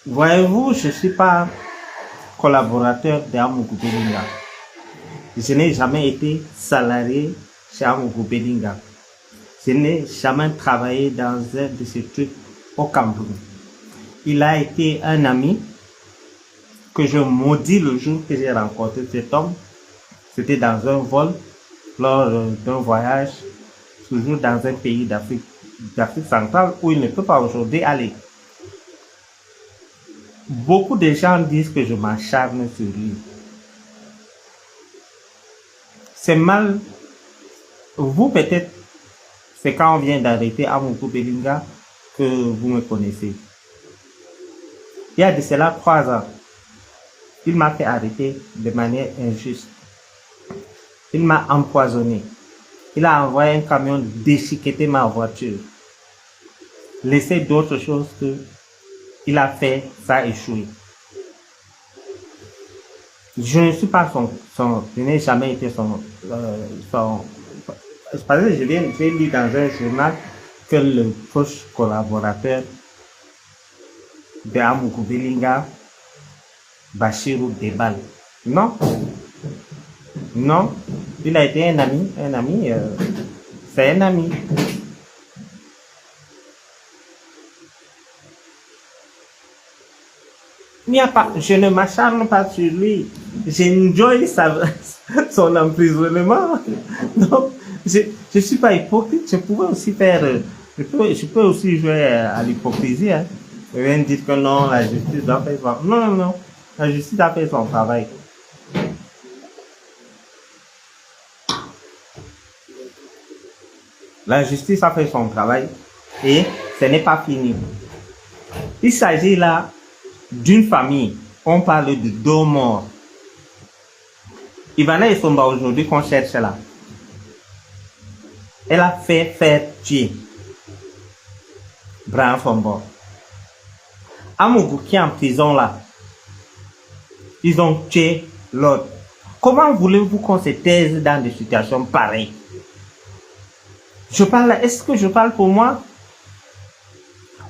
Voyez-vous, je ne suis pas collaborateur d'Amougou Belinga. Je n'ai jamais été salarié chez Amougou Belinga. Je n'ai jamais travaillé dans un de ces trucs au Cameroun. Il a été un ami que je maudis le jour que j'ai rencontré cet homme. C'était dans un vol, lors d'un voyage, toujours dans un pays d'Afrique centrale où il ne peut pas aujourd'hui aller. Beaucoup de gens disent que je m'acharne sur lui. C'est mal. Vous, peut-être, c'est quand on vient d'arrêter Amougou Belinga que vous me connaissez. Il y a de cela 3 ans, il m'a fait arrêter de manière injuste. Il m'a empoisonné. Il a envoyé un camion déchiqueter ma voiture. Laisser d'autres choses que il a fait, ça a échoué. Je ne suis pas je n'ai jamais été parce que j'ai lu dans un journal que le proche collaborateur de Amougou Belinga, Bachirou Debal. Non, non, il a été un ami, c'est un ami. Il n'y a pas, je ne m'acharne pas sur lui. J'enjoy son emprisonnement. Donc, je ne suis pas hypocrite. Je pourrais aussi faire, je peux aussi jouer à l'hypocrisie. Hein. Je viens de dire que non, la justice doit faire son, non, la justice a fait son travail. La justice a fait son travail et ce n'est pas fini. Il s'agit là d'une famille. On parle de 2 morts. Ivana Essomba aujourd'hui qu'on cherche là. Elle a fait faire tuer Brian Fombo. Amougou qui est en prison là. Ils ont tué l'autre. Comment voulez-vous qu'on se taise dans des situations pareilles? Je parle, est-ce que je parle pour moi?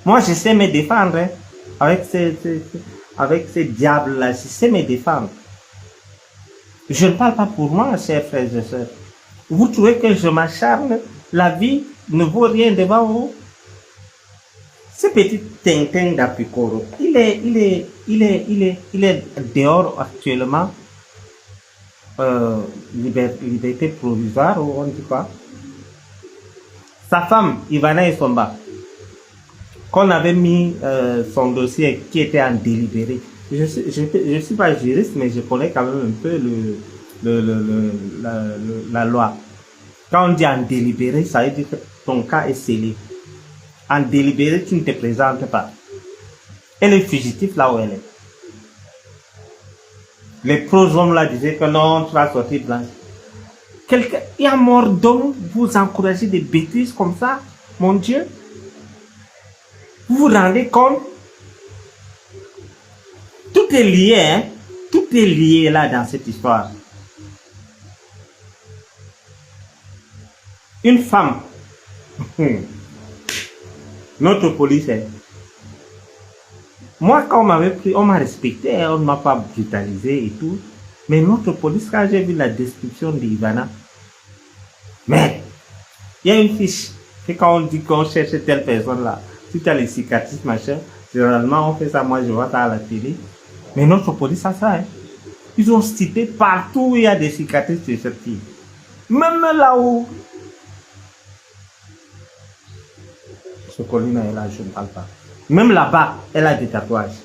Moi, je sais me défendre. Hein, avec ces diables-là, je sais me défendre. Je ne parle pas pour moi, chers frères et sœurs. Vous trouvez que je m'acharne? La vie ne vaut rien devant vous? Ce petit Tintin d'Apicoro, il est dehors actuellement. Liberté provisoire, ou on dit quoi? Sa femme, Ivana Essomba, qu'on avait mis son dossier qui était en délibéré. Je suis pas juriste, mais je connais quand même un peu la loi. Quand on dit en délibéré, ça veut dire que ton cas est scellé. En délibéré, tu ne te présentes pas. Elle est fugitive là où elle est. Les pros-hommes là disaient que non, tu vas sortir blanche. Il y a mort d'homme, vous encouragez des bêtises comme ça, mon Dieu. Vous vous rendez compte? Tout est lié, hein? Tout est lié là dans cette histoire. Une femme, notre police, moi quand on m'avait pris, on m'a respecté, on ne m'a pas brutalisé et tout. Mais notre police, quand j'ai vu la description d'Ivana, mais il y a une fiche. Et quand on dit qu'on cherche telle personne là, si tu as les cicatrices, machin, généralement on fait ça, moi je vois ça à la télé. Mais notre police a ça, hein. Ils ont cité partout où il y a des cicatrices sur cette fille. Même là où ce Colina est là, je ne parle pas. Même là-bas, elle a des tatouages.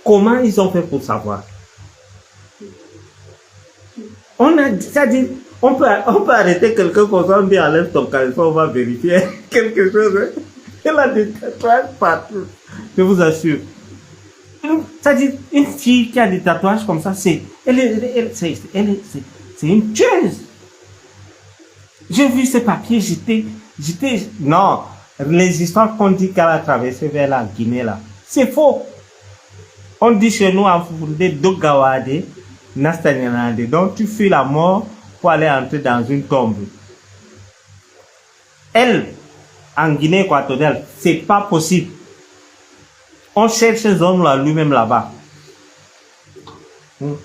Comment ils ont fait pour savoir? C'est-à-dire, on peut arrêter quelqu'un comme ça, on dit enlève ton caleçon, on va vérifier quelque chose. Hein? Elle a des tatouages partout, je vous assure. C'est-à-dire, une fille qui a des tatouages comme ça, c'est une tueuse. J'ai vu ces papiers, non, les histoires qu'on dit qu'elle a traversé vers la Guinée là, c'est faux. On dit chez nous en Foufoundé, Dogawade, Nastanyanande, donc tu fuis la mort pour aller entrer dans une tombe. Elle, en Guinée équatoriale, c'est pas possible. On cherche ces hommes-là lui-même là-bas. Donc,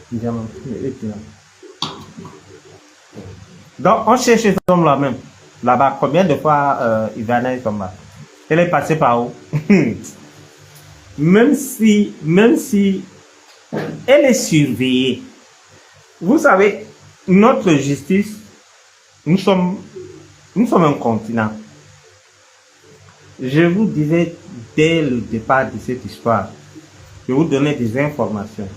on cherche ces hommes-là même. Là-bas, combien de fois Ivana est tombée? Elle est passée par où? même si elle est surveillée. Vous savez, notre justice, nous sommes un continent. Je vous disais dès le départ de cette histoire, je vous donnais des informations.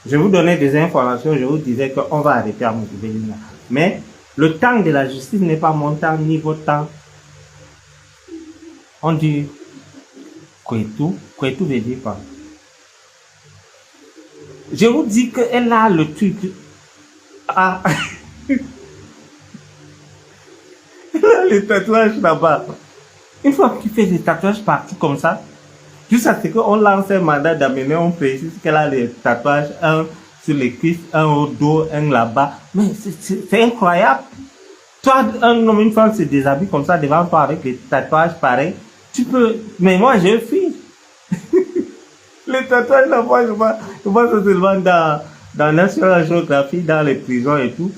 Je vous donnais des informations, je vous disais qu'on va arrêter à Moukoubélinga. Mais le temps de la justice n'est pas mon temps ni votre temps. On dit Kouetou veut dire quoi? Je vous dis qu'elle a le truc. Ah. Elle a les tatouages là-bas. Une fois qu'il fait des tatouages partout comme ça, jusqu'à ce qu'on lance un mandat d'amener, on précise qu'elle a les tatouages, un sur les cuisses, un au dos, un là-bas. Mais c'est incroyable. Toi, un homme, une femme se déshabille comme ça devant toi avec les tatouages pareils. Tu peux. Mais moi, je fuis. Les tatouages là-bas, je vois ça seulement dans National Geographic, dans les prisons et tout.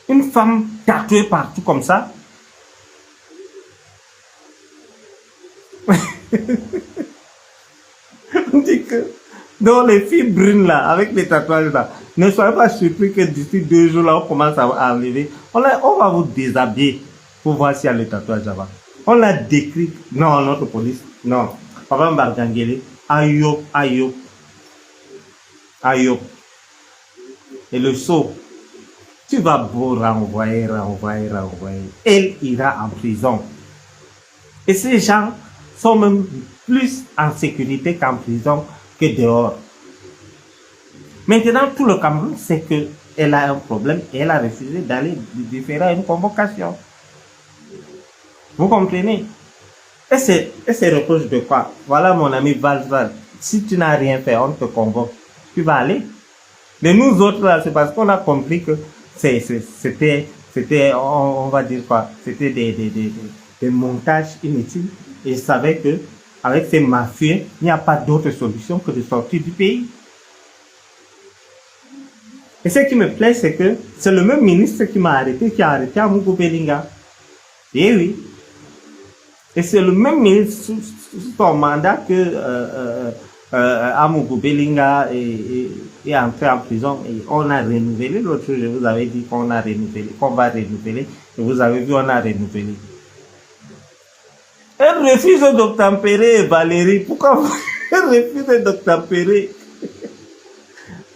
Une femme tatouée partout comme ça. On dit que dans les filles brunes là, avec les tatouages là, ne soyez pas surpris que d'ici 2 jours là, on commence à arriver. On va vous déshabiller pour voir s'il y a le tatouage là-bas. On l'a décrit. Non, notre police. Non. Papa Mbardangele. Ayop. Et le saut. Tu vas beau renvoyer. Elle ira en prison. Et ces gens sont même plus en sécurité qu'en prison que dehors. Maintenant, tout le Cameroun sait qu'elle a un problème et elle a refusé d'aller faire une convocation. Vous comprenez? Elle se reproche de quoi? Voilà mon ami Valsval. Si tu n'as rien fait, on te convoque. Tu vas aller. Mais nous autres là, c'est parce qu'on a compris que c'était, on va dire quoi? C'était des montages inutiles. Et je savais que avec ces mafieux, il n'y a pas d'autre solution que de sortir du pays. Et ce qui me plaît, c'est que c'est le même ministre qui m'a arrêté, qui a arrêté à Moukoubélinga. Et oui. Et c'est le même ministre sous son mandat que Amougou Belinga est entré en prison et on a renouvelé. L'autre jour, je vous avais dit qu'on va renouveler. Et vous avez vu, on a renouvelé. Elle refuse d'obtempérer, Valérie. Pourquoi elle refuse d'obtempérer?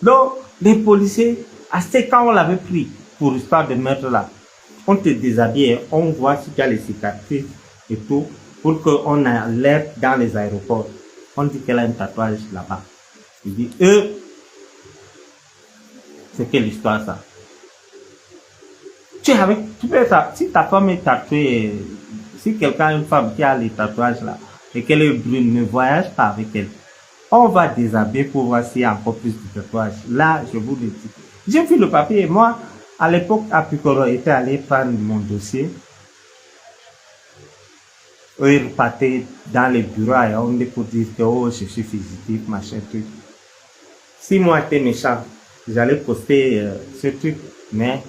Donc, les policiers, quand on l'avait pris pour l'histoire de mettre là, on te déshabille, on voit si tu as les cicatrices et tout, pour qu'on alerte dans les aéroports. On dit qu'elle a un tatouage là-bas. Il dit, c'est quelle histoire ça? Tu peux ça, si ta femme est tatouée, si quelqu'un a une femme qui a les tatouages là, et qu'elle est brune, ne voyage pas avec elle. On va déshabiller pour voir s'il y a encore plus de tatouages. Là, je vous le dis. J'ai vu le papier et moi, à l'époque, Apicoro était allé prendre mon dossier. Eux, ils partaient dans les bureaux et on est pour dire que oh, je suis fugitif, machin, truc. Si moi j'étais méchant, j'allais poster ce truc, mais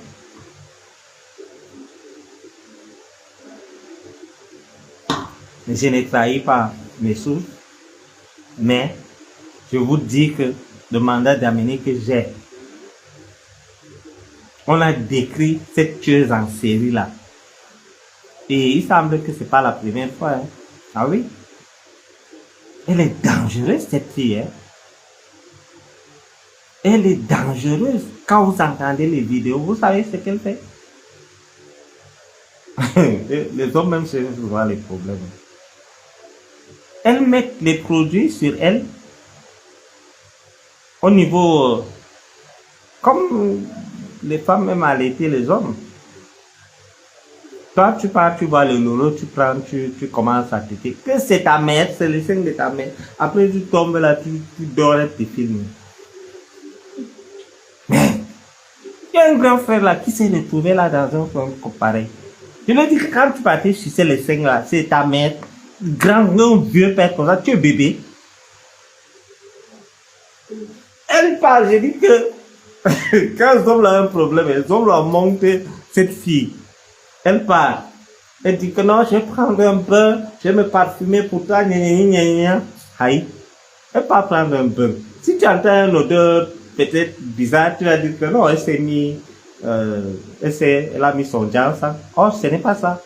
je n'ai trahi pas mes sources. Mais je vous dis que le mandat d'amener que j'ai, on a décrit cette tueuse en série là. Et il semble que c'est pas la première fois. Hein. Ah oui? Elle est dangereuse, cette fille. Hein? Elle est dangereuse. Quand vous entendez les vidéos, vous savez ce qu'elle fait. Les hommes même se voient les problèmes. Elle met les produits sur elle au niveau... comme les femmes même allaitaient les hommes. Toi, tu pars, tu vois le lolo, tu prends, tu commences à téter. Que c'est ta mère, c'est le sein de ta mère. Après, tu tombes là, tu dors et tu filmes. Mais, il y a un grand frère là qui s'est retrouvé là dans un film pareil. Je lui ai dit que quand tu partais sucer les seins là, c'est ta mère, grand vieux père comme ça, tu es bébé. Elle parle, j'ai dit que quand les hommes ont un problème, les hommes leur montrent cette fille. Elle part. Elle dit que non, je vais prendre un bain, je vais me parfumer pour toi, gna gna gna gna. Aïe. Elle part prendre un bain. Si tu entends un odeur peut-être bizarre, tu vas dire que non, elle s'est mis, elle a mis son genre, ça. Oh, ce n'est pas ça.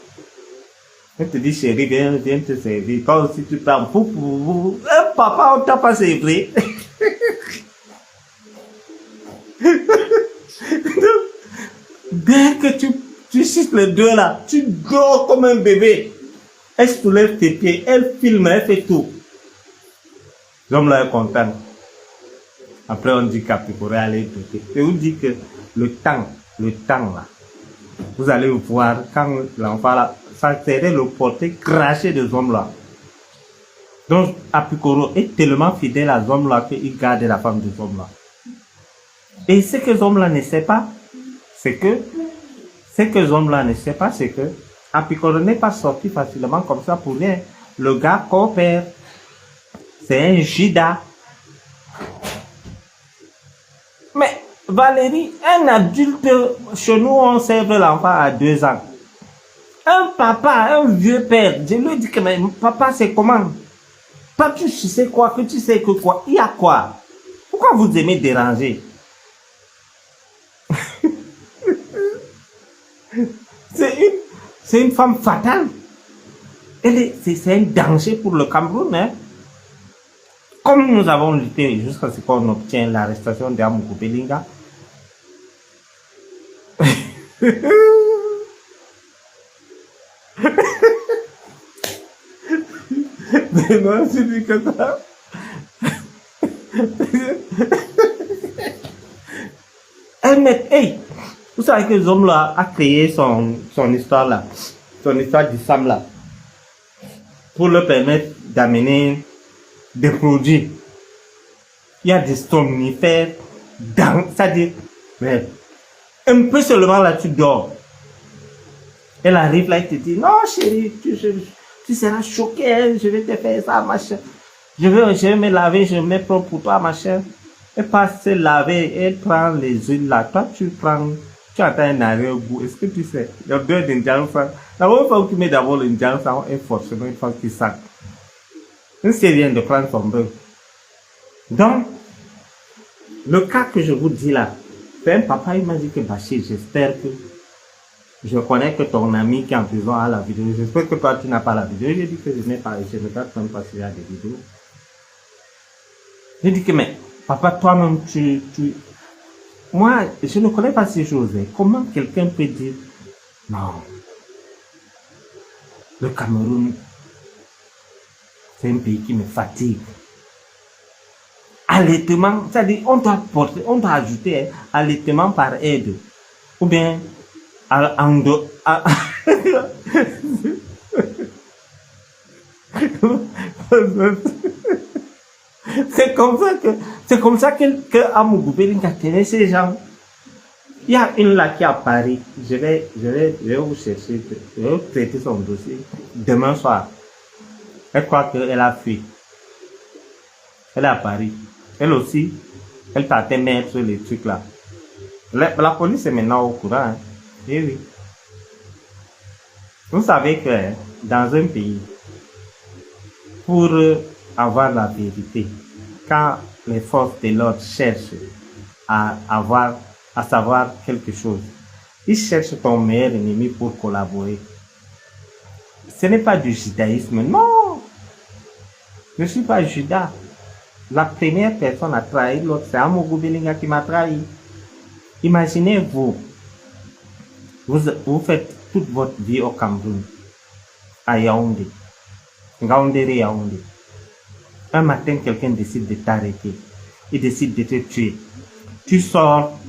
Elle te dit, chérie, viens te servir. Quand aussi tu prends, papa, on t'a pas servi. Dès que tu suces les deux là, tu dors comme un bébé. Elle soulève tes pieds, elle filme, elle fait tout. L'homme là est content. Après on dit Capricorne, allez écouter. Et on dit que le temps là, vous allez voir quand l'enfant là, ça serait le porter craché de hommes là. Donc Apicoro est tellement fidèle à l'homme là qu'il garde la femme de l'homme là. Et ce que l'homme là ne sait pas, c'est que Apicoro n'est pas sorti facilement comme ça pour rien. Le gars coopère. C'est un Judas. Mais Valérie, un adulte, chez nous on sert l'enfant à 2 ans. Un papa, un vieux père, je lui dis que mais, papa c'est comment? Pas tu sais quoi, que tu sais que quoi? Il y a quoi? Pourquoi vous aimez déranger? C'est une femme fatale. C'est un danger pour le Cameroun. Hein? Comme nous avons lutté jusqu'à ce qu'on obtient l'arrestation d'Amoukou Belinga. Mais non, je dis que ça. Hey, vous savez que les hommes là a créé son histoire là, son histoire d'Issam là, pour le permettre d'amener des produits. Il y a des somnifères, c'est-à-dire, mais un peu seulement là tu dors. Elle arrive là et te dit, non chérie, tu seras choqué, hein, je vais te faire ça, machin. Je vais me laver, je me mets propre pour toi, machin. Elle passe se laver, elle prend les huiles là. Toi, tu attends un arrière-goût. Est-ce que tu sais? L'odeur d'un jansan. La première fois que tu mets d'abord le jansan est forcément une fois qu'il sac. Ne sait rien de prendre son bain. Donc, le cas que je vous dis là, c'est un papa, il m'a dit que Bachir, j'espère que je connais que ton ami qui est en prison a la vidéo. J'espère que toi, tu n'as pas la vidéo. J'ai dit que je n'ai pas, je ne regarde même pas s'il y a des vidéos. J'ai dit que, mais, papa, toi-même, moi, je ne connais pas ces choses. Comment quelqu'un peut dire, non, le Cameroun, c'est un pays qui me fatigue. Allaitement, c'est-à-dire, on doit ajouter allaitement par aide. Ou bien, c'est comme ça que Amoukou Belinga tenait ces gens. Il y a une là qui est à Paris. Je vais vous chercher, je vais vous traiter son dossier demain soir. Elle croit qu'elle a fui. Elle est à Paris. Elle aussi, elle partait mettre les trucs là. La police est maintenant au courant. Hein. Et oui. Vous savez que dans un pays, pour avoir la vérité, quand les forces de l'ordre cherchent à savoir quelque chose, ils cherchent ton meilleur ennemi pour collaborer. Ce n'est pas du judaïsme, non. Je ne suis pas Judas. La première personne à trahir l'autre, c'est Amoukou Belinga qui m'a trahi. Imaginez-vous, vous faites toute votre vie au Cameroun, à Yaoundé, Ngaoundéré Yaoundé. Un matin, quelqu'un décide de t'arrêter. Il décide de te tuer. Tu sors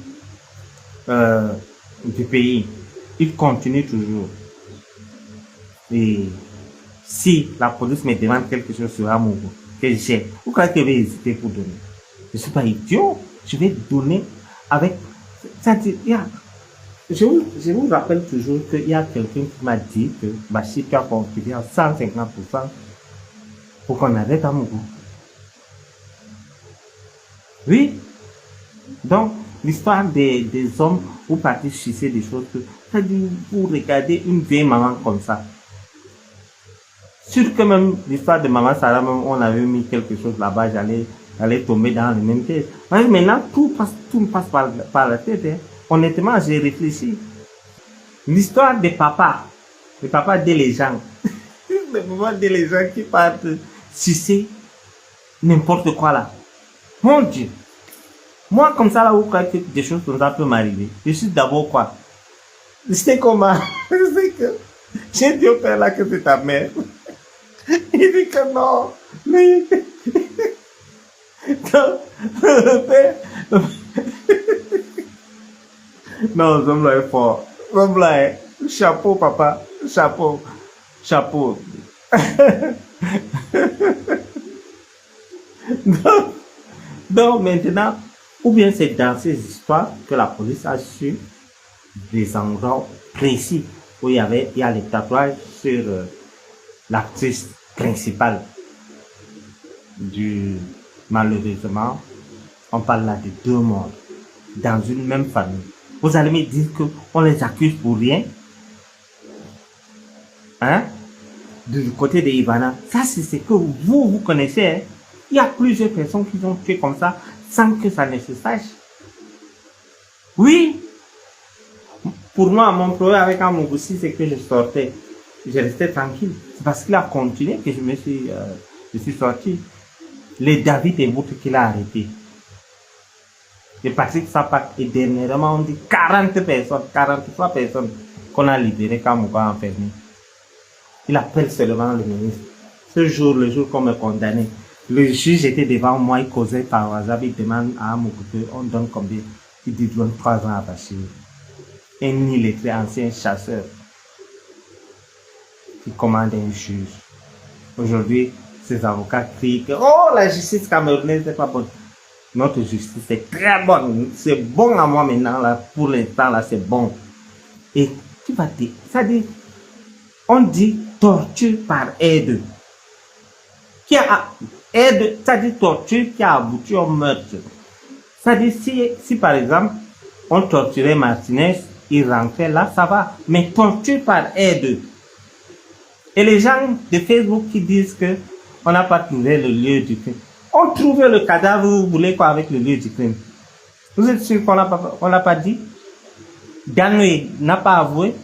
du pays. Il continue toujours. Et si la police me demande quelque chose sur Amoukou, que j'ai, vous croyez que je vais hésiter pour donner? Je ne suis pas idiot. Je vais donner avec... C'est-à-dire, je vous rappelle toujours qu'il y a quelqu'un qui m'a dit que Bachir, tu as contribué à 150% pour qu'on arrête à Mougou. Oui. Donc, l'histoire des hommes où partir chasser des choses, ça dit, vous regardez une vieille maman comme ça. Sûr que même l'histoire de maman Sarah, même on avait mis quelque chose là-bas, j'allais tomber dans le même piège. Maintenant, tout me passe par la tête. Hein. Honnêtement, j'ai réfléchi. L'histoire des papas dès les gens, le moment dès les gens qui partent sucer n'importe quoi là. Mon Dieu. Moi, comme ça, là, où des choses comme ça peuvent m'arriver, je suis d'abord quoi? C'était comment? C'est que j'ai dit au père là que c'est ta mère. Il dit que non. Mais... non, Zomla est fort. Zomla est... Chapeau, papa. Chapeau. Chapeau. donc, maintenant, ou bien c'est dans ces histoires que la police a su des endroits précis où il y a les tatouages sur l'actrice principale du... Malheureusement, on parle là de 2 morts dans une même famille. Vous allez me dire qu'on les accuse pour rien? Hein? Du côté de Ivana, ça c'est ce que vous connaissez. Hein? Il y a plusieurs personnes qui ont tué comme ça sans que ça ne se sache. Oui. Pour moi, mon problème avec Amogoussi, c'est que je sortais. Je restais tranquille. C'est parce qu'il a continué que je suis sorti. Les David et Boutre qu'il a arrêté. Et Patrick Sapak, et dernièrement, on dit 40 personnes, 43 personnes qu'on a libérées quand Mouba a enfermé. Il appelle seulement le ministre. Ce jour, le jour qu'on me condamnait, le juge était devant moi, il causait par hasard, il demande à Moukoute, on donne combien? Il dit, donne 3 ans à Bachir. Un illettré ancien chasseur qui commande un juge. Aujourd'hui, ses avocats crient que oh, la justice camerounaise n'est pas bonne. Notre justice est très bonne. C'est bon à moi maintenant, là, pour l'instant, là, c'est bon. Et tu vas dire, ça dit, on dit torture par aide. Qui a aide, ça dit torture qui a abouti au meurtre. Ça dit, si par exemple, on torturait Martinez, il rentrait là, ça va. Mais torture par aide. Et les gens de Facebook qui disent que on n'a pas trouvé le lieu du crime. On trouvait le cadavre, vous voulez quoi avec le lieu du crime? Vous êtes sûr qu'on n'a pas dit? Danoué n'a pas avoué.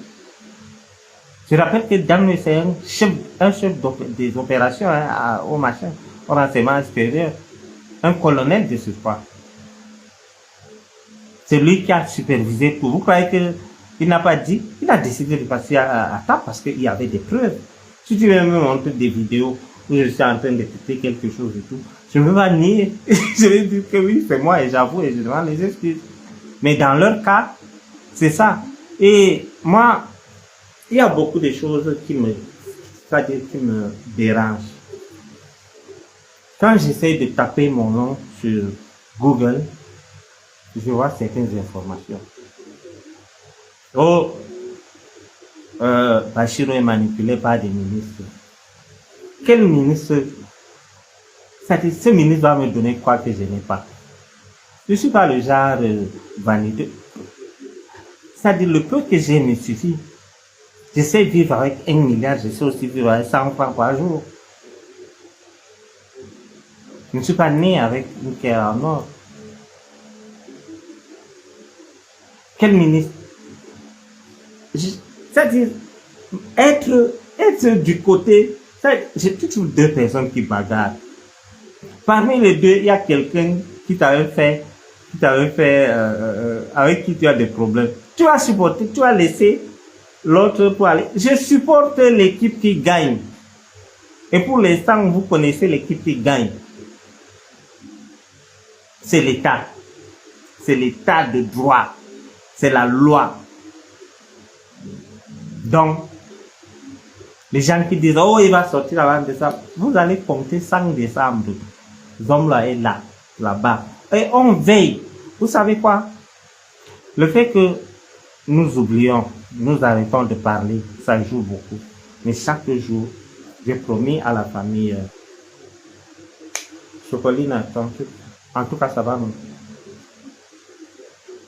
Je rappelle que Danoué c'est un chef des opérations hein, au machin, au renseignement supérieur. Un colonel de ce soir. C'est lui qui a supervisé tout. Vous croyez qu'il n'a pas dit? Il a décidé de passer à table parce qu'il y avait des preuves. Si tu veux me montrer des vidéos où je suis en train d'écouter quelque chose et tout, je ne vais pas nier. Je vais dire que oui, c'est moi et j'avoue et je demande les excuses. Mais dans leur cas, c'est ça. Et moi, il y a beaucoup de choses qui me dérangent. Quand j'essaie de taper mon nom sur Google, je vois certaines informations. Oh, Bachir est manipulé par des ministres. Quel ministre? Ce ministre va me donner quoi que je n'ai pas. Je ne suis pas le genre vaniteux. C'est-à-dire le peu que j'ai me suffit. Je sais vivre avec 1 milliard, je sais aussi vivre avec 100 francs par jour. Je ne suis pas né avec une pierre en or. Quel ministre? C'est-à-dire, être du côté, j'ai toujours 2 personnes qui bagarrent. Parmi les 2, il y a quelqu'un qui t'avait fait, avec qui tu as des problèmes. Tu as supporté, tu as laissé l'autre pour aller. Je supporte l'équipe qui gagne. Et pour l'instant, vous connaissez l'équipe qui gagne. C'est l'État. C'est l'État de droit. C'est la loi. Donc, les gens qui disent, oh, il va sortir avant décembre, vous allez compter 5 décembre. Zomla est là, là-bas. Et on veille. Vous savez quoi? Le fait que nous oublions, nous arrêtons de parler, ça joue beaucoup. Mais chaque jour, j'ai promis à la famille, Chocoline, en tout cas, ça va,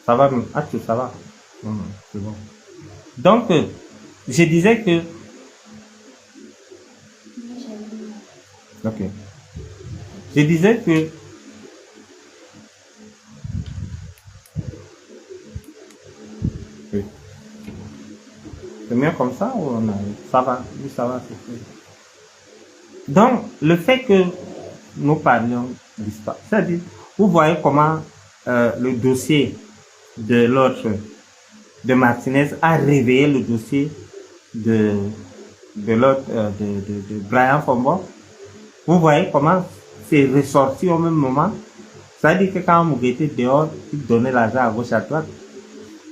ça va, ah, ça va. C'est bon. Donc, je disais que, ok, je disais que, oui. C'est mieux comme ça ou on a, ça va, oui, ça va, c'est fait. Donc, le fait que nous parlions d'histoire, c'est-à-dire, vous voyez comment le dossier de l'autre, de Martinez, a réveillé le dossier de, de l'autre, de Brian Fombo. Vous voyez comment c'est ressorti au même moment. Ça veut dire que quand vous était dehors, il donnait l'argent à gauche à droite.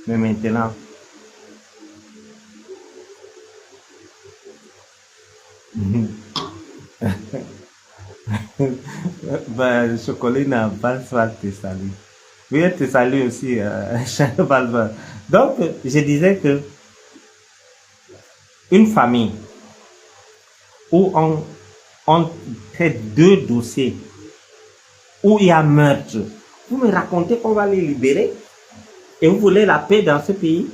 Mais maintenant, ben, Chocolat n'a pas soit te salue. Oui, elle te salue aussi, Charles Balba. Donc, je disais que une famille où on traite deux dossiers, où il y a meurtre, vous me racontez qu'on va les libérer et vous voulez la paix dans ce pays.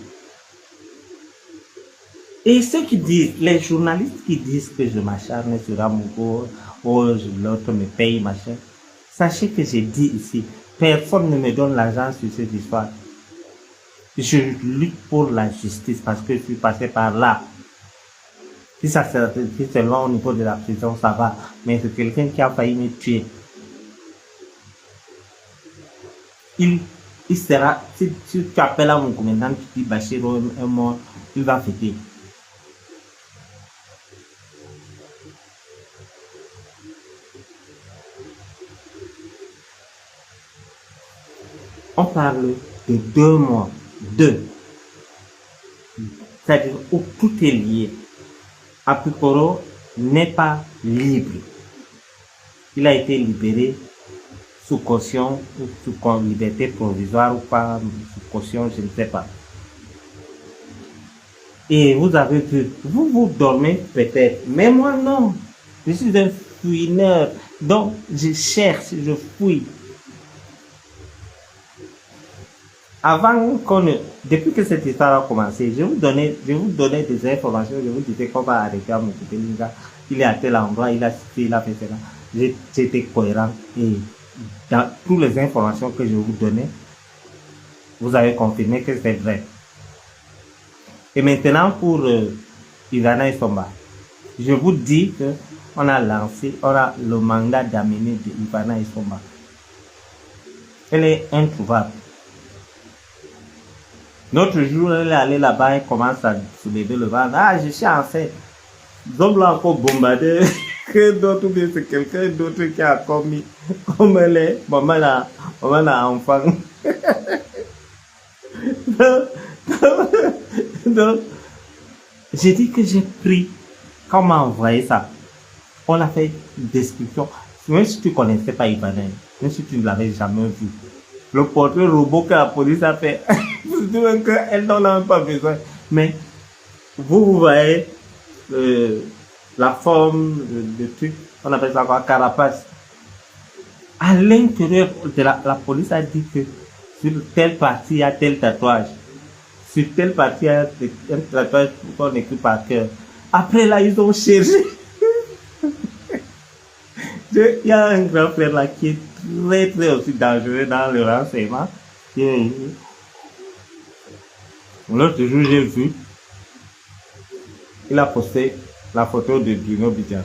Et ceux qui disent, les journalistes qui disent que je m'acharne sur Amogo, oh, l'autre me paye, machin, sachez que j'ai dit ici, personne ne me donne l'argent sur cette histoire. Je lutte pour la justice parce que je suis passé par là. Si ça c'est loin au niveau de la prison, ça va. Mais c'est quelqu'un qui a failli me tuer. Il sera, si tu appelles à mon commandant, tu dis Bachir est mort, il va fêter. On parle de 2 mois. 2. C'est-à-dire où tout est lié. Apikoro n'est pas libre. Il a été libéré sous caution ou sous liberté provisoire ou pas, sous caution, je ne sais pas. Et vous avez vu, vous dormez peut-être, mais moi non. Je suis un fouineur, donc je cherche, je fouille. Avant depuis que cette histoire a commencé, je vous donnais des informations, je vous disais qu'on va arrêter à Moukoutelinga, il est à tel endroit, il a cité, il a fait cela. J'étais cohérent et dans toutes les informations que je vous donnais, vous avez confirmé que c'est vrai. Et maintenant pour Ivana et Somba, je vous dis que on a le mandat d'amener Ivana et Somba. Elle est introuvable. L'autre jour, elle est allée là-bas, elle commence à soulever le ventre. Ah, je suis enceinte. Donc là, encore bombardé. Que d'autres, bien c'est quelqu'un d'autre qui a commis. Comme elle est, maman a enfant. donc, j'ai dit que j'ai pris. Quand on m'a envoyé ça, on a fait une description. Même si tu ne connaissais pas Ibadan, même si tu ne l'avais jamais vu. Le portrait robot que la police a fait, elle n'en a même pas besoin. Mais vous voyez la forme de truc, on appelle ça quoi, carapace. À l'intérieur de la police a dit que sur telle partie il y a tel tatouage. Sur telle partie il y a un tatouage qu'on écrit par cœur. Après là, ils ont cherché. Il y a un grand frère là qui est très très aussi dangereux dans le renseignement. L'autre jour, j'ai vu, il a posté la photo de Bruno Bidjan.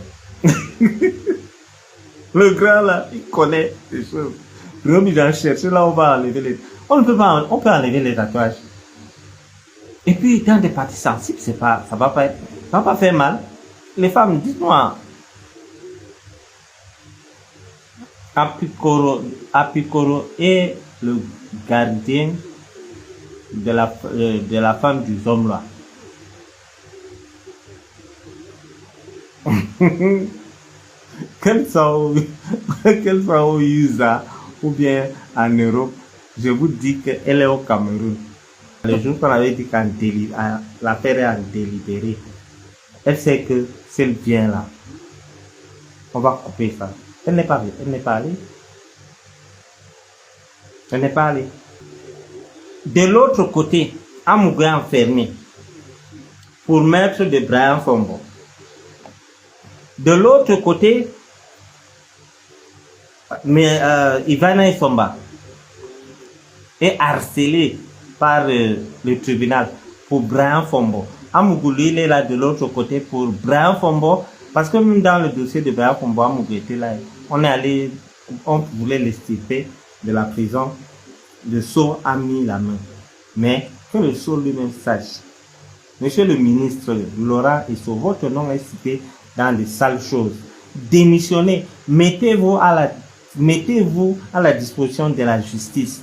Le grand là, il connaît les choses. Bruno Bidjan cherche, là on va enlever les... On peut enlever les tatouages. Et puis dans des parties sensibles, ça va pas faire mal. Les femmes, dites-moi, Apikoro est le gardien de la femme du homme là. Qu'elle soit au USA ou bien en Europe, je vous dis qu'elle est au Cameroun. Le jour qu'on avait dit l'affaire est en délibéré, elle sait que si elle vient là, on va couper ça. Elle n'est pas allée. Elle n'est pas allée. De l'autre côté, Amougou est enfermé pour mettre de Brian Fombo. De l'autre côté, Ivana Ifomba est harcelé par le tribunal pour Brian Fombo. Amougou, il est là de l'autre côté pour Brian Fombo, parce que même dans le dossier de Brian Fombo, Amougou était là. On voulait l'extirper de la prison. Le sceau a mis la main. Mais que le sceau lui-même sache. Monsieur le ministre Laurent Esso, votre nom est cité dans les sales choses. Démissionnez. Mettez-vous à la disposition de la justice.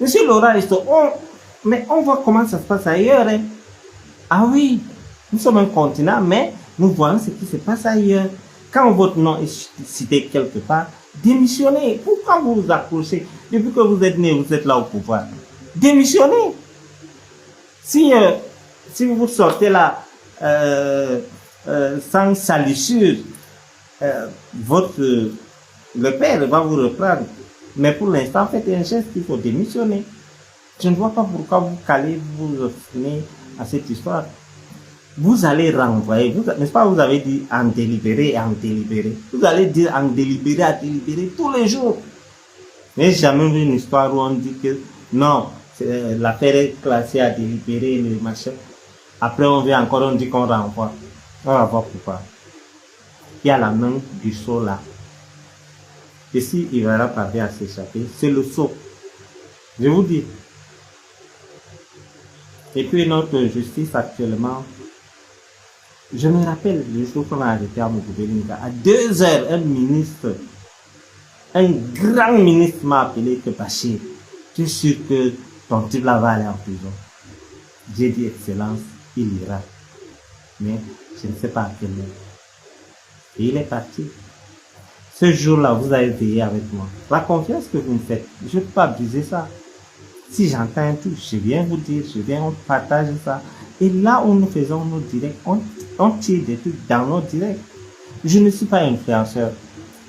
Monsieur Laurent Esso, mais on voit comment ça se passe ailleurs. Hein? Ah oui, nous sommes un continent, mais nous voyons ce qui se passe ailleurs. Quand votre nom est cité quelque part, démissionnez. Pourquoi vous vous accrochez? Depuis que vous êtes né, vous êtes là au pouvoir. Démissionnez. Si vous sortez là sans salissure, le père va vous reprendre. Mais pour l'instant, faites un geste, il faut démissionner. Je ne vois pas pourquoi vous vous obstinez à cette histoire. Vous allez renvoyer, n'est-ce pas, vous avez dit en délibéré et en délibéré. Vous allez dire en délibéré à délibéré tous les jours. Mais j'ai jamais vu une histoire où on dit que non, l'affaire est classée à délibéré, le machin. Après on vient encore, on dit qu'on renvoie. On va voir pourquoi. Il y a la main du sceau là. Et si il va parvenir à s'échapper, c'est le sceau. Je vous dis. Et puis notre justice actuellement, je me rappelle le jour qu'on a arrêté à Moukoubelinga, à 2 heures, un grand ministre m'a appelé que Bachir, tu es sûr que ton type là va aller en prison? J'ai dit excellence, il ira. Mais je ne sais pas à quelle heure. Et il est parti. Ce jour-là, vous avez veillé avec moi. La confiance que vous me faites, je ne peux pas abuser ça. Si j'entends un truc, je viens vous dire, on partage ça. Et là où nous faisons nos directs, on tire des trucs dans nos directs. Je ne suis pas influenceur.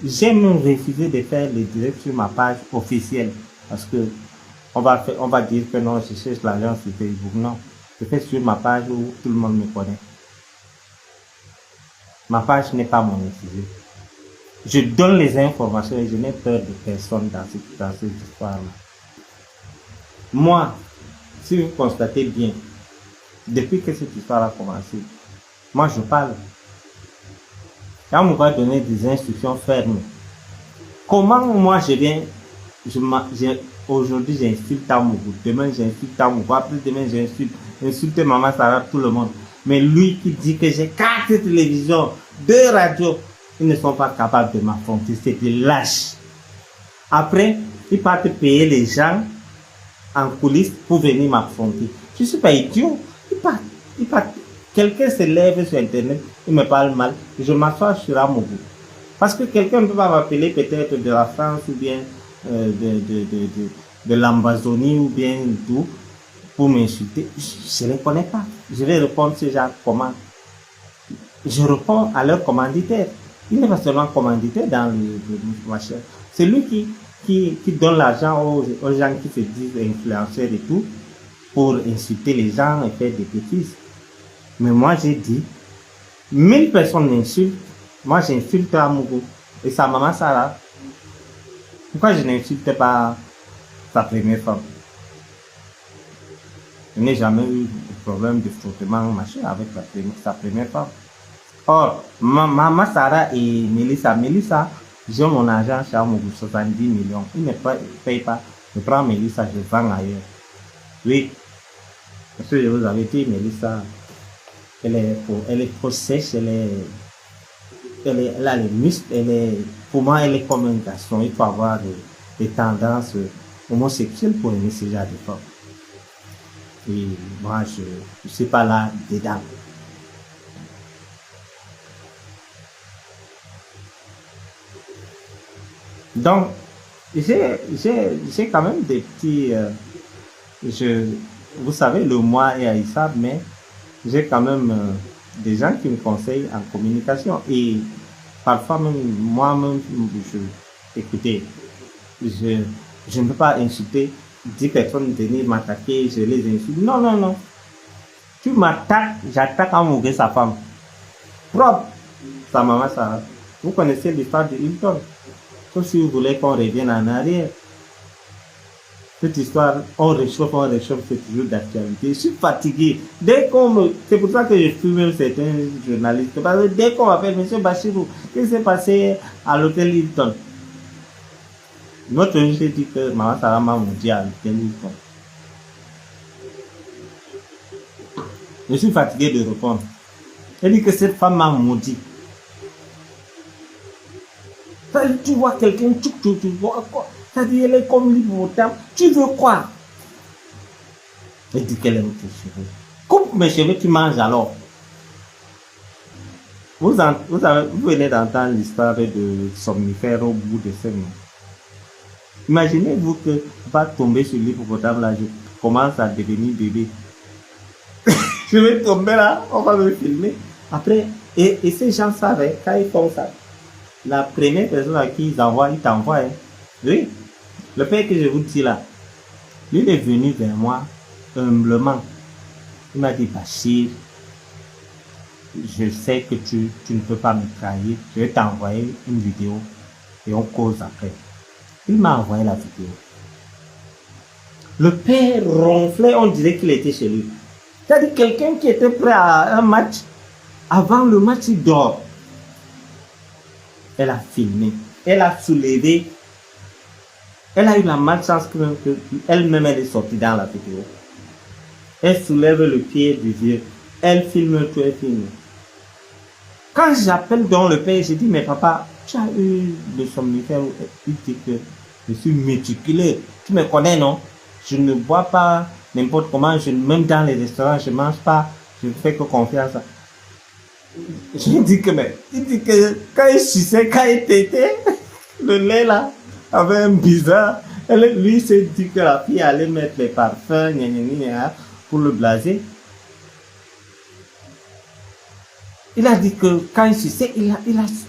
J'ai même refusé de faire les directs sur ma page officielle. Parce que on va dire que non, je cherche l'argent sur Facebook. Non, je fais sur ma page où tout le monde me connaît. Ma page n'est pas monétisée. Je donne les informations et je n'ai peur de personne dans cette histoire-là. Moi, si vous constatez bien, depuis que cette histoire a commencé, moi je parle. Quand on va donner des instructions fermes, comment moi je viens, aujourd'hui j'insulte Amougou, demain j'insulte Amougou, après demain j'insulte Maman Sarah, tout le monde. Mais lui qui dit que j'ai 4 télévisions, 2 radios, ils ne sont pas capables de m'affronter, c'est des lâches. Après, ils partent payer les gens en coulisses pour venir m'affronter. Je ne suis pas idiot. Ils partent. Quelqu'un se lève sur Internet, il me parle mal, je m'assois sur Amougou. Parce que quelqu'un ne peut pas m'appeler peut-être de la France ou bien de l'Amazonie ou bien d'où pour m'insulter. Je ne les connais pas. Je vais répondre ce genre comment. Je réponds à leur commanditaire. Il n'est pas seulement commanditaire dans le machin. C'est lui qui donne l'argent aux gens qui se disent influenceurs et tout pour insulter les gens et faire des bêtises. Mais moi j'ai dit, 1000 personnes m'insultent, moi j'insulte Amougou et sa maman Sarah. Pourquoi je n'insulte pas sa première femme? Je n'ai jamais eu de problème de frottement machin avec sa première femme. Or, maman Sarah et Mélissa, j'ai mon argent chez Amougou, 70 millions. Il ne paye pas. Je prends Mélissa, je vends ailleurs. Oui, parce que je vous avais dit, Mélissa, elle est trop sèche, elle a les muscles, pour moi, elle est comme un garçon. Il faut avoir des tendances homosexuelles pour aimer ce genre de femmes. Et moi, je ne suis pas là dedans. Donc, j'ai quand même des petits... vous savez, le moi est haïssable, mais j'ai quand même des gens qui me conseillent en communication. Et parfois même, moi-même, écoutez, je, je ne peux pas insulter 10 personnes venir m'attaquer, je les insulte. Non, non, non. Tu m'attaques, j'attaque en mourir sa femme. Propre. Sa maman, ça. Vous connaissez l'histoire de Hilton. Sauf si vous voulez qu'on revienne en arrière. Cette histoire, on réchauffe, c'est toujours d'actualité. Je suis fatigué. Dès qu'on me... C'est pour ça que je fume même certains journalistes. Parce que dès qu'on m'appelle, Monsieur Bachirou, qu'est-ce qui s'est passé à l'hôtel Hilton? Notre invité dit que Maman Sarah m'a maudit à l'hôtel Hilton. Je suis fatigué de répondre. Elle dit que cette femme m'a maudit. Tu vois quelqu'un, tu vois quoi? Ça dit, elle est comme l'hippopotame. Tu veux quoi? Elle dit qu'elle aime tes cheveux. Coupe mes cheveux, tu manges alors. Vous venez d'entendre l'histoire de somnifère au bout de 5 mois. Imaginez-vous que va tomber sur l'hippopotame là, je commence à devenir bébé. Je vais tomber là, on va me filmer. Après, et ces gens savent, quand ils font ça, la première personne à qui ils envoient, ils t'envoient. Hein. Oui. Le père que je vous dis là, lui il est venu vers moi humblement. Il m'a dit, Bachir, je sais que tu ne peux pas me trahir. Je vais t'envoyer une vidéo et on cause après. Il m'a envoyé la vidéo. Le père ronflait, on dirait qu'il était chez lui. C'est-à-dire quelqu'un qui était prêt à un match, avant le match, il dort. Elle a filmé, elle a soulevé. Elle a eu la malchance qu'elle-même elle est sortie dans la vidéo. Elle soulève le pied du vieux. Elle filme tout, elle filme. Quand j'appelle dans le père, je dis, mais papa, tu as eu le somnifère? Il dit que je suis méticuleux. Tu me connais, non? Je ne bois pas n'importe comment. Même dans les restaurants, je ne mange pas. Je ne fais que confiance. Je dis que, mais, il dit que quand il suçait, quand il tétait, le lait là, avait un bizarre. Lui s'est dit que la fille allait mettre les parfums, pour le blaser. Il a dit que quand il suçait, il a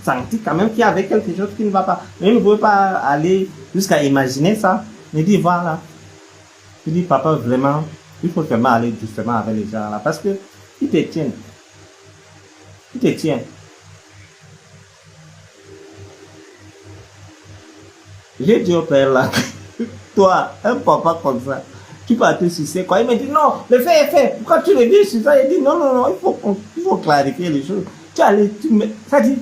senti quand même qu'il y avait quelque chose qui ne va pas. Mais il ne pouvait pas aller jusqu'à imaginer ça. Il dit, voilà. Il dit, papa, vraiment, il faut vraiment aller doucement avec les gens là. Parce que ils te tiennent. Ils te tiennent. J'ai dit au père là, toi, un papa comme ça, tu peux te sucer quoi? Il me dit non, le fait est fait. Pourquoi tu le dis sur ça? Il dit non, non, non, il faut clarifier les choses. Ça dit,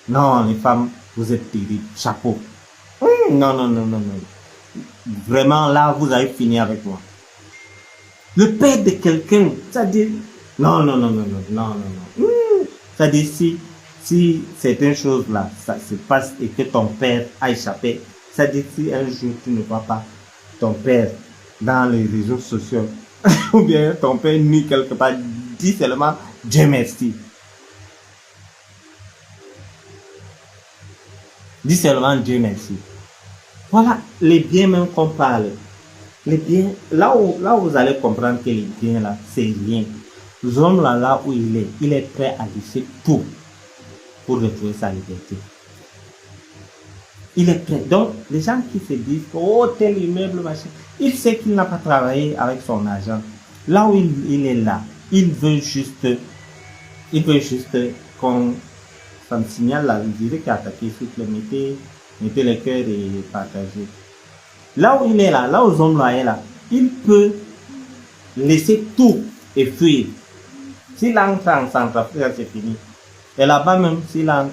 non, les femmes, vous êtes terribles, chapeau. Non, non, non, non, non. Vraiment là, vous avez fini avec moi. Le père de quelqu'un, ça dit, non, non, non, non, non, non, non, non. Ça dit, si certaines choses-là, ça se passe et que ton père a échappé, ça dit si un jour tu ne vois pas ton père dans les réseaux sociaux, ou bien ton père nuit quelque part, dis seulement Dieu merci. Dis seulement Dieu merci. Voilà les biens même qu'on parle. Les biens, là où vous allez comprendre que les biens là, c'est rien. L'homme là où il est prêt à laisser tout pour retrouver sa liberté. Il est prêt. Donc, les gens qui se disent, oh, tel immeuble, machin, il sait qu'il n'a pas travaillé avec son argent. Là où il est là, il veut juste qu'on me signale la vidéo qui a attaqué, s'il te plaît, mettez le cœur et partagez. Là où il est là où Zom là est là, il peut laisser tout et fuir. S'il entre en Centrafrique, c'est fini. Et là-bas même, s'il a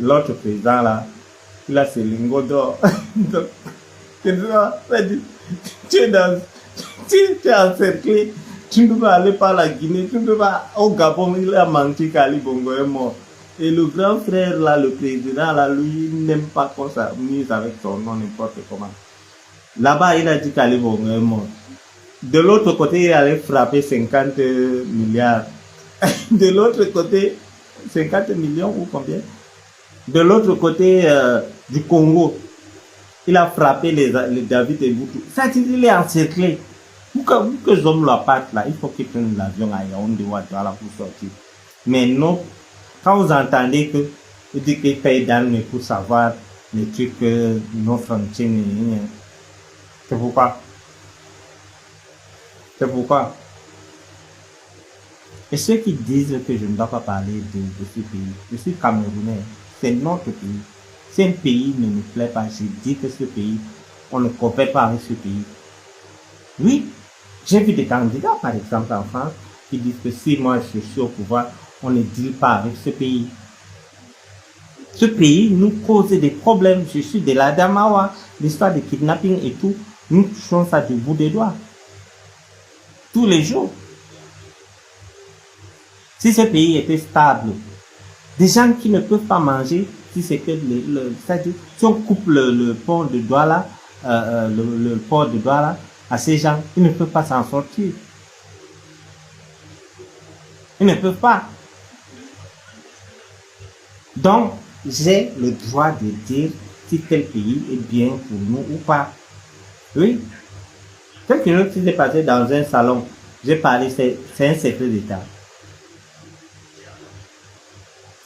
l'autre président là, il a ses lingots d'or. Donc, tu es encerclé, tu ne peux pas aller par la Guinée, tu ne peux pas au Gabon, il a menti qu'Ali Bongo est mort. Et le grand frère là, le président là, lui, il n'aime pas qu'on s'amuse avec son nom n'importe comment. Là-bas, il a dit qu'Ali Bongo est mort. De l'autre côté, il allait frapper 50 milliards. De l'autre côté, 50 millions ou combien? De l'autre côté du Congo, il a frappé les David et Boutou. Ça dit, il est encerclé. Pour que les hommes leur partent là, il faut qu'ils prennent l'avion à Yaoundé ou à Douala pour sortir. Mais non, quand vous entendez que vous dites qu'ils payent d'armes pour savoir les trucs que nos frontières, c'est pourquoi. C'est pourquoi. Et ceux qui disent que je ne dois pas parler de ce pays, je suis Camerounais, c'est notre pays. Si un pays ne me plaît pas, je dis que ce pays, on ne coopère pas avec ce pays. Oui, j'ai vu des candidats, par exemple, en France, qui disent que si moi je suis au pouvoir, on ne deal pas avec ce pays. Ce pays nous cause des problèmes. Je suis de l'Adamawa, l'histoire de kidnapping et tout. Nous touchons ça du bout des doigts. Tous les jours. Si ce pays était stable, des gens qui ne peuvent pas manger, si c'est que c'est-à-dire, si on coupe le pont de Douala, le port de Douala, à ces gens, ils ne peuvent pas s'en sortir. Ils ne peuvent pas. Donc, j'ai le droit de dire si tel pays est bien pour nous ou pas. Oui. Quelque chose qui s'est passé dans un salon, j'ai parlé, c'est un secret d'État.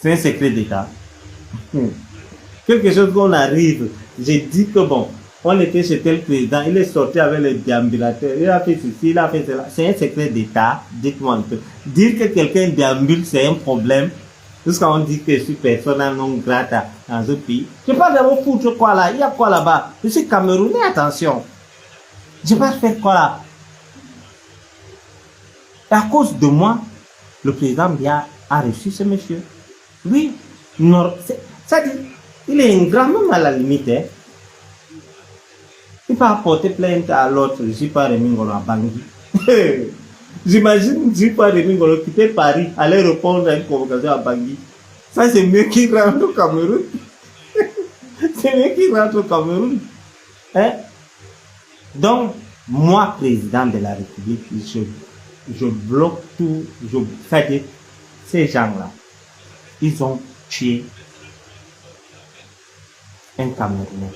C'est un secret d'État. Quelque chose qu'on arrive, j'ai dit que bon, on était chez tel président, il est sorti avec les déambulateurs, il a fait ceci, il a fait cela. C'est un secret d'État, dites-moi un peu. Dire que quelqu'un déambule, c'est un problème. Jusqu'à on dit que je suis persona non grata dans ce pays. Je ne vais pas vraiment foutre quoi là, il y a quoi là-bas. Je suis Camerounais, attention. Je ne vais pas faire quoi là. Et à cause de moi, le président Biya a reçu ce monsieur. Oui, ça dit, il est un grand homme à la limite. Hein. Il va porter plainte à l'autre, je ne suis pas Remingolo à Bangui. J'imagine, je ne suis pas Remingolo quitter Paris, aller répondre à une convocation à Bangui. Ça, c'est mieux qu'il rentre au Cameroun. C'est mieux qu'il rentre au Cameroun. Hein? Donc, moi, président de la République, je bloque tout. C'est-à-dire, ces gens-là, ils ont tué un Camerounais.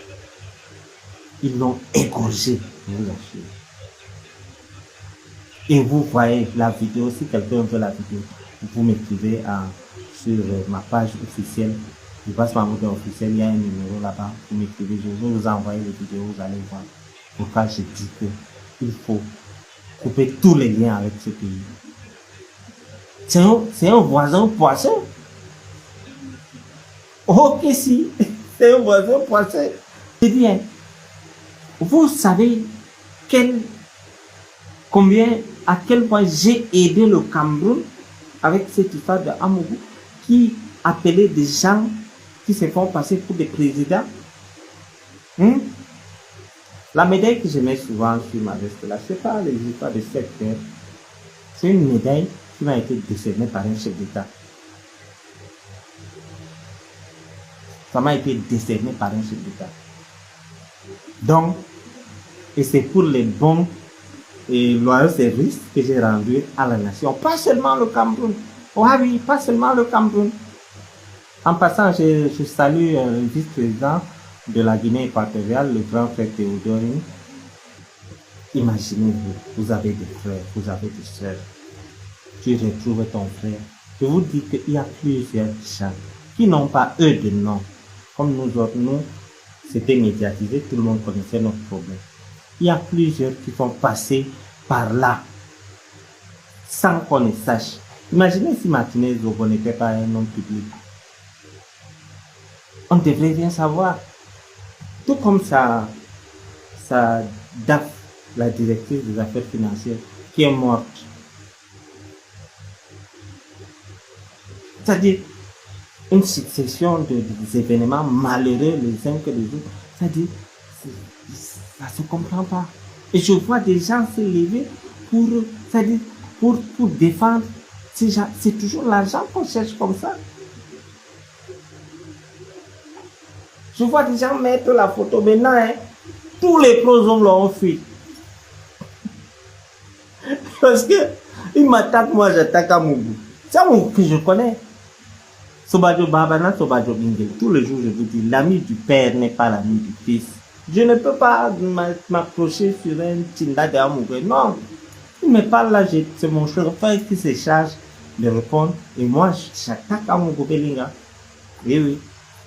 Ils l'ont égorgé, vous assure. Et vous voyez la vidéo, si quelqu'un veut la vidéo, vous m'écrivez sur ma page officielle, je passe ma mode officielle, il y a un numéro là-bas, vous m'écrivez, je vais vous envoyer les vidéos, vous allez voir. Pourquoi je dis qu'il faut couper tous les liens avec ce pays. C'est un voisin poisson. Ok, si, c'est un voisin poisson. C'est bien. Vous savez à quel point j'ai aidé le Cameroun avec cette histoire de Amougou qui appelait des gens qui se font passer pour des présidents. La médaille que je mets souvent sur ma veste là, c'est pas les histoires de secteur. C'est une médaille qui m'a été décernée par un chef d'État. Ça m'a été décerné par un chef d'État. Donc, et c'est pour les bons et loyaux services que j'ai rendus à la nation. Pas seulement le Cameroun. Oh oui, pas seulement le Cameroun. En passant, je salue le vice-président de la Guinée équatoriale, le grand frère Théodorine. Imaginez-vous, vous avez des frères, vous avez des soeurs. Tu retrouves ton frère. Je vous dis qu'il y a plusieurs gens qui n'ont pas eux de nom. Comme nous autres, nous, c'était médiatisé, tout le monde connaissait notre problème. Il y a plusieurs qui sont passés par là, sans qu'on ne sache. Imaginez si Martinez Zogo n'était pas un homme public. On devrait bien savoir. Tout comme ça DAF, la directrice des affaires financières, qui est morte. C'est-à-dire, une succession d'événements malheureux les uns que les autres. C'est-à-dire, ça ne se comprend pas. Et je vois des gens se lever pour défendre ces gens. C'est toujours l'argent qu'on cherche comme ça. Je vois des gens mettre la photo maintenant. Hein, tous les proshommes l'ont fui. Parce que ils m'attaquent, moi j'attaque à Mougou. C'est Mougou que je connais. Sobajo Babana, Sobajo Bingel. Tous les jours, je vous dis, l'ami du père n'est pas l'ami du fils. Je ne peux pas m'accrocher sur un Tinda de Amougoué. Non. Il me parle là, c'est mon chauffeur qui se charge de répondre. Et moi, j'attaque Amougoué Linga. Oui, oui.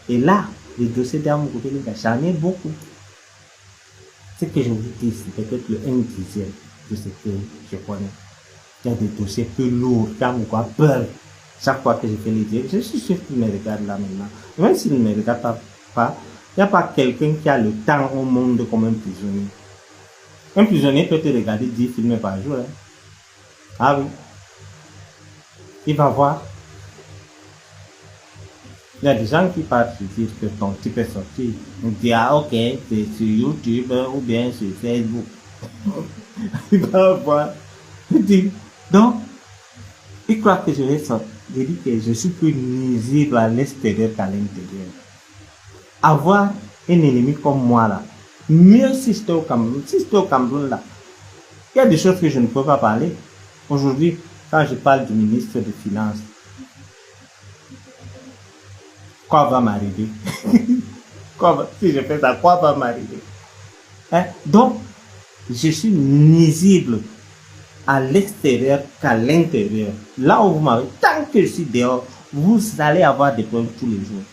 Et là, les dossiers d'Amougoué Linga, j'en ai beaucoup. Ce que je vous dis, c'est peut-être le 1 dixième de ce que je connais. Il y a des dossiers plus lourds, Amougoué a peur. Chaque fois que je fais les dieux, je suis sûr qu'il me regarde là maintenant. Même s'il ne me regarde pas, il n'y a pas quelqu'un qui a le temps au monde comme un prisonnier. Un prisonnier peut te regarder 10 films par jour. Hein. Ah oui. Il va voir. Il y a des gens qui partent se dire que ton type est sorti. On dit, ah ok, c'est sur YouTube ou bien sur Facebook. Il va voir. Il dit, donc, il croit que je vais sortir. Je dis que je suis plus nuisible à l'extérieur qu'à l'intérieur. Avoir un ennemi comme moi là, mieux si j'étais au Cameroun. Si j'étais au Cameroun là, il y a des choses que je ne peux pas parler. Aujourd'hui, quand je parle du ministre des Finances, quoi va m'arriver? Si je fais ça, quoi va m'arriver? Hein? Donc, je suis nuisible à l'extérieur qu'à l'intérieur. Là où vous m'avez, tant que je suis dehors, vous allez avoir des problèmes tous les jours.